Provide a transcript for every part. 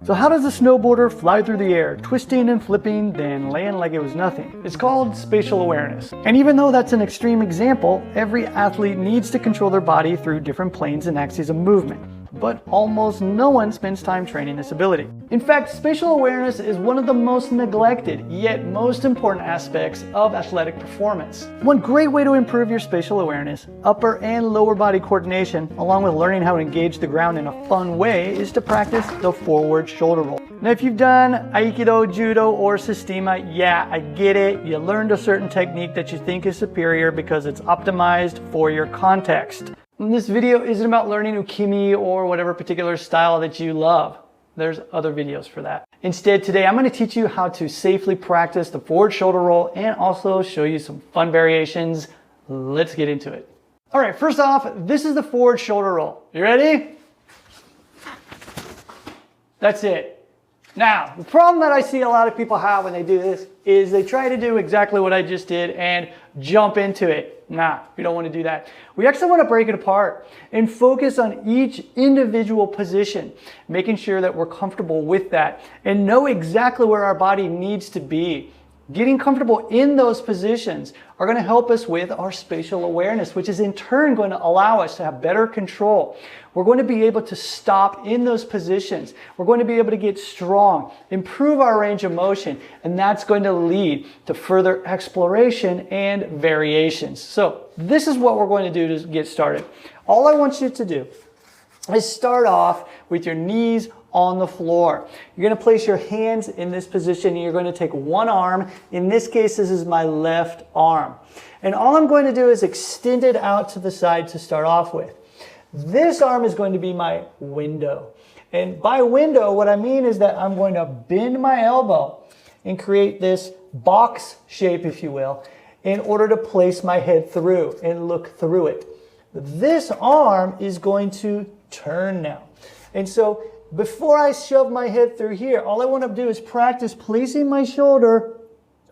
So how does a snowboarder fly through the air, twisting and flipping, then land like it was nothing? It's called spatial awareness. And even though that's an extreme example, every athlete needs to control their body through different planes and axes of movement. But almost no one spends time training this ability. In fact, spatial awareness is one of the most neglected, yet most important aspects of athletic performance. One great way to improve your spatial awareness, upper and lower body coordination, along with learning how to engage the ground in a fun way, is to practice the forward shoulder roll. Now, if you've done Aikido, Judo, or Systema, yeah, I get it. You learned a certain technique that you think is superior because it's optimized for your context. And this video isn't about learning Ukimi or whatever particular style that you love. There's other videos for that. Instead, today I'm going to teach you how to safely practice the forward shoulder roll and also show you some fun variations. Let's get into it. All right, first off, this is the forward shoulder roll. You ready? That's it. Now, the problem that I see a lot of people have when they do this is they try to do exactly what I just did and jump into it. Nah, we don't want to do that. We actually want to break it apart and focus on each individual position, making sure that we're comfortable with that and know exactly where our body needs to be. Getting comfortable in those positions are going to help us with our spatial awareness, which is in turn going to allow us to have better control. We're going to be able to stop in those positions. We're going to be able to get strong, improve our range of motion, and that's going to lead to further exploration and variations. So this is what we're going to do to get started. All I want you to do is start off with your knees on the floor. You're going to place your hands in this position and you're going to take one arm. In this case, this is my left arm. And all I'm going to do is extend it out to the side to start off with. This arm is going to be my window. And by window, what I mean is that I'm going to bend my elbow and create this box shape, if you will, in order to place my head through and look through it. This arm is going to turn now. And so before I shove my head through here, all I want to do is practice placing my shoulder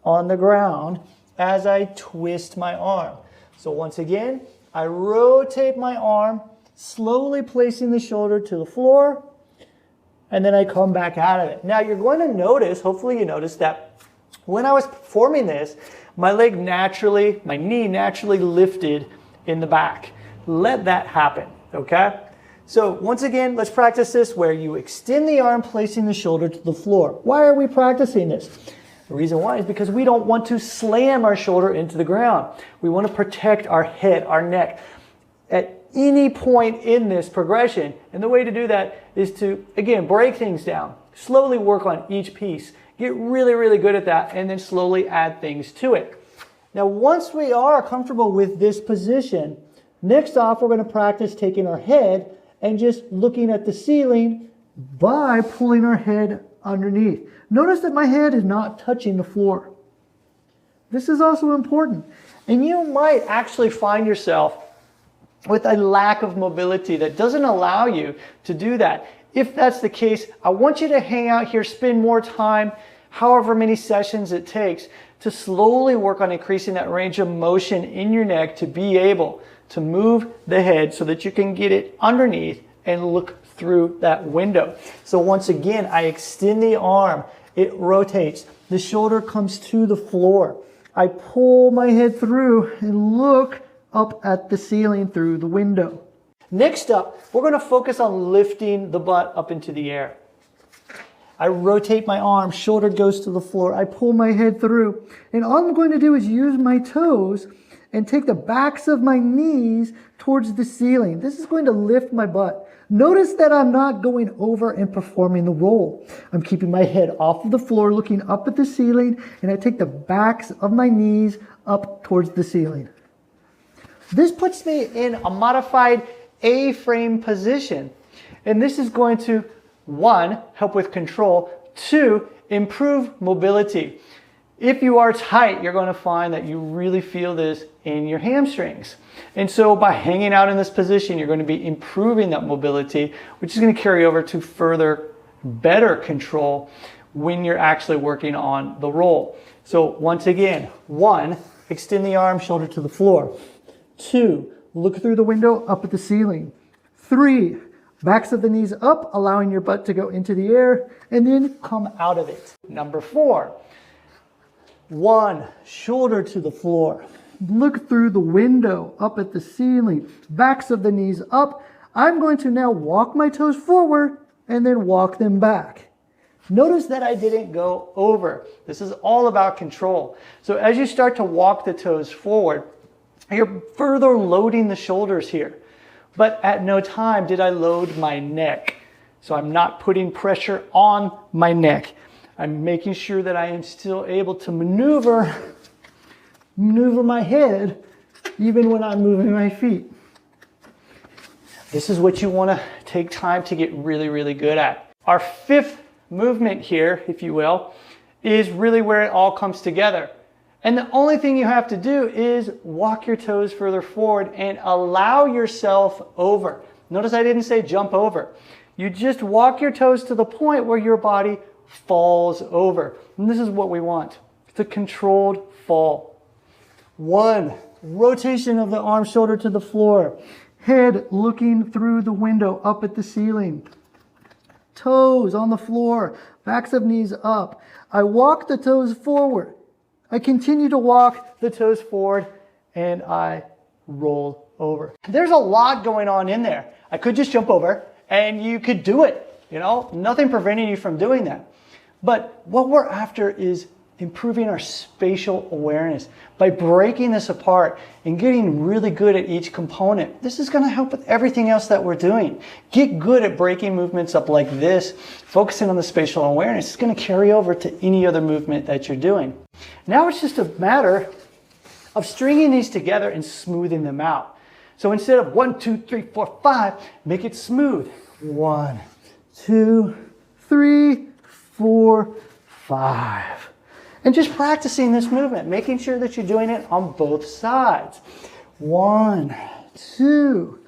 on the ground as I twist my arm. So once again, I rotate my arm, slowly placing the shoulder to the floor, and then I come back out of it. Now you're going to notice, hopefully you noticed that when I was performing this, my knee naturally lifted in the back. Let that happen, okay? So once again, let's practice this where you extend the arm, placing the shoulder to the floor. Why are we practicing this? The reason why is because we don't want to slam our shoulder into the ground. We want to protect our head, our neck at any point in this progression. And the way to do that is to, again, break things down. Slowly work on each piece. Get really, really good at that and then slowly add things to it. Now, once we are comfortable with this position, next off, we're going to practice taking our head and just looking at the ceiling by pulling our head underneath. Notice that my head is not touching the floor. This is also important. And you might actually find yourself with a lack of mobility that doesn't allow you to do that. If that's the case, I want you to hang out here, spend more time, however many sessions it takes, to slowly work on increasing that range of motion in your neck to be able to move the head so that you can get it underneath and look through that window. So once again, I extend the arm, it rotates, the shoulder comes to the floor. I pull my head through and look up at the ceiling through the window. Next up, we're going to focus on lifting the butt up into the air. I rotate my arm, shoulder goes to the floor, I pull my head through, and all I'm going to do is use my toes and take the backs of my knees towards the ceiling. This is going to lift my butt. Notice that I'm not going over and performing the roll. I'm keeping my head off of the floor, looking up at the ceiling, and I take the backs of my knees up towards the ceiling. This puts me in a modified A-frame position. And this is going to, 1, help with control, 2, improve mobility. If you are tight, you're going to find that you really feel this in your hamstrings. And so by hanging out in this position, you're going to be improving that mobility, which is going to carry over to further better control when you're actually working on the roll. So once again, 1, extend the arm, shoulder to the floor. 2, look through the window up at the ceiling. 3, Backs of the knees up, allowing your butt to go into the air, and then come out of it. Number 4. 1, shoulder to the floor. Look through the window up at the ceiling. Backs of the knees up. I'm going to now walk my toes forward and then walk them back. Notice that I didn't go over. This is all about control. So as you start to walk the toes forward, you're further loading the shoulders here. But at no time did I load my neck. So I'm not putting pressure on my neck. I'm making sure that I am still able to maneuver my head even when I'm moving my feet. This is what you want to take time to get really, really good at. Our 5th movement here, if you will, is really where it all comes together. And the only thing you have to do is walk your toes further forward and allow yourself over. Notice I didn't say jump over. You just walk your toes to the point where your body falls over. And this is what we want. It's a controlled fall. 1, rotation of the arm, shoulder to the floor. Head looking through the window up at the ceiling. Toes on the floor, backs of knees up. I walk the toes forward. I continue to walk the toes forward and I roll over. There's a lot going on in there. I could just jump over and you could do it. You know, nothing preventing you from doing that. But what we're after is improving our spatial awareness by breaking this apart and getting really good at each component. This is going to help with everything else that we're doing. Get good at breaking movements up like this, focusing on the spatial awareness. It's going to carry over to any other movement that you're doing. Now it's just a matter of stringing these together and smoothing them out. So instead of 1, 2, 3, 4, 5, make it smooth. 1, 2, 3, 4, 5. And just practicing this movement, making sure that you're doing it on both sides. 1, 2,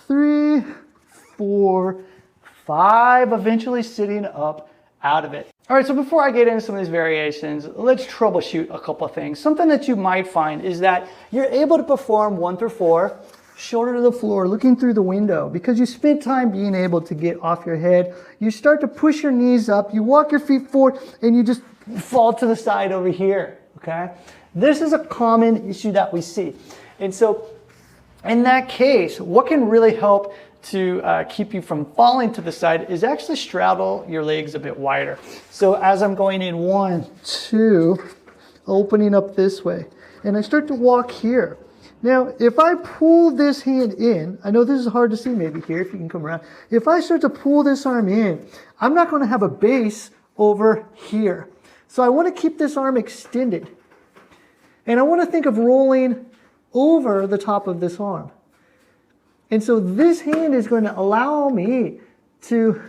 3, 4, 5, eventually sitting up out of it. All right, so before I get into some of these variations, let's troubleshoot a couple of things. Something that you might find is that you're able to perform 1 through 4, shoulder to the floor, looking through the window, because you spent time being able to get off your head. You start to push your knees up, you walk your feet forward, and you just fall to the side over here, okay? This is a common issue that we see. And so in that case, what can really help to keep you from falling to the side is actually straddle your legs a bit wider. So as I'm going in 1, 2, opening up this way, and I start to walk here. Now, if I pull this hand in, I know this is hard to see maybe here, if you can come around. If I start to pull this arm in, I'm not going to have a base over here. So I want to keep this arm extended. And I want to think of rolling over the top of this arm. And so this hand is going to allow me to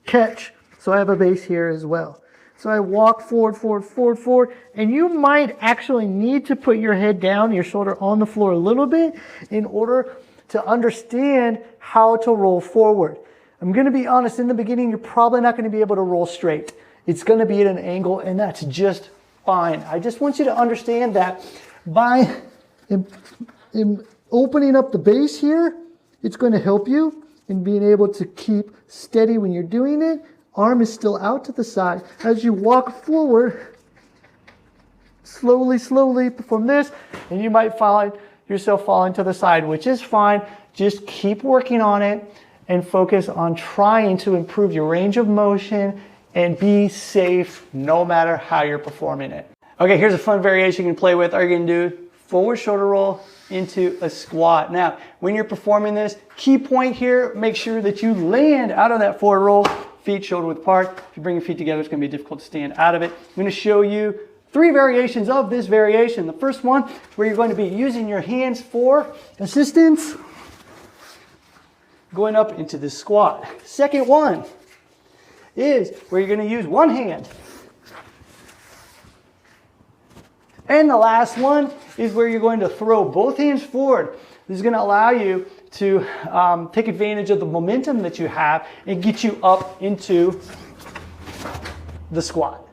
catch. So I have a base here as well. So I walk forward, forward, forward, forward. And you might actually need to put your head down, your shoulder on the floor a little bit in order to understand how to roll forward. I'm going to be honest, in the beginning, you're probably not going to be able to roll straight. It's going to be at an angle, and that's just fine. I just want you to understand that by opening up the base here, it's going to help you in being able to keep steady when you're doing it. Arm is still out to the side. As you walk forward, slowly, slowly perform this, and you might find yourself falling to the side, which is fine. Just keep working on it and focus on trying to improve your range of motion and be safe no matter how you're performing it. Okay, here's a fun variation you can play with. Are you going to do forward shoulder roll into a squat? Now, when you're performing this, key point here, make sure that you land out of that forward roll, feet shoulder width apart. If you bring your feet together, it's going to be difficult to stand out of it. I'm going to show you 3 variations of this variation. The first one, where you're going to be using your hands for assistance, going up into the squat. Second one is where you're going to use one hand. And the last one is where you're going to throw both hands forward. This is going to allow you to take advantage of the momentum that you have and get you up into the squat.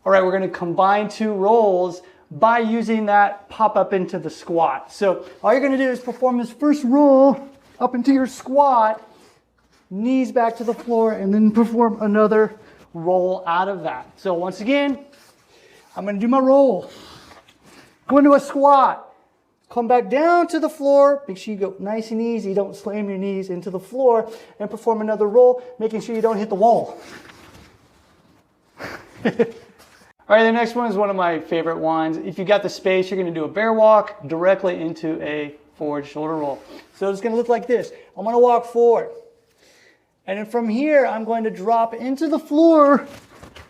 All right, we're going to combine 2 rolls by using that pop up into the squat. So all you're going to do is perform this first roll up into your squat, knees back to the floor, and then perform another roll out of that. So once again, I'm gonna do my roll. Go into a squat. Come back down to the floor. Make sure you go nice and easy. Don't slam your knees into the floor, and perform another roll, making sure you don't hit the wall. All right, the next one is one of my favorite ones. If you got the space, you're gonna do a bear walk directly into a forward shoulder roll. So it's gonna look like this. I'm gonna walk forward. And then from here, I'm going to drop into the floor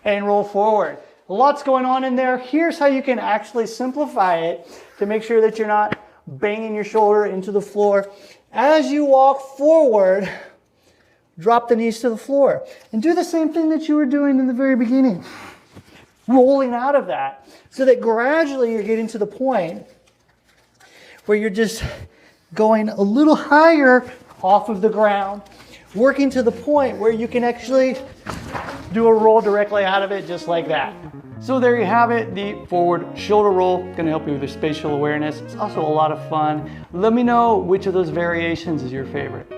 and roll forward. Lots going on in there. Here's how you can actually simplify it to make sure that you're not banging your shoulder into the floor. As you walk forward, drop the knees to the floor. And do the same thing that you were doing in the very beginning. Rolling out of that, so that gradually you're getting to the point where you're just going a little higher off of the ground, working to the point where you can actually do a roll directly out of it just like that. So there you have it, the forward shoulder roll. Gonna help you with your spatial awareness. It's also a lot of fun. Let me know which of those variations is your favorite.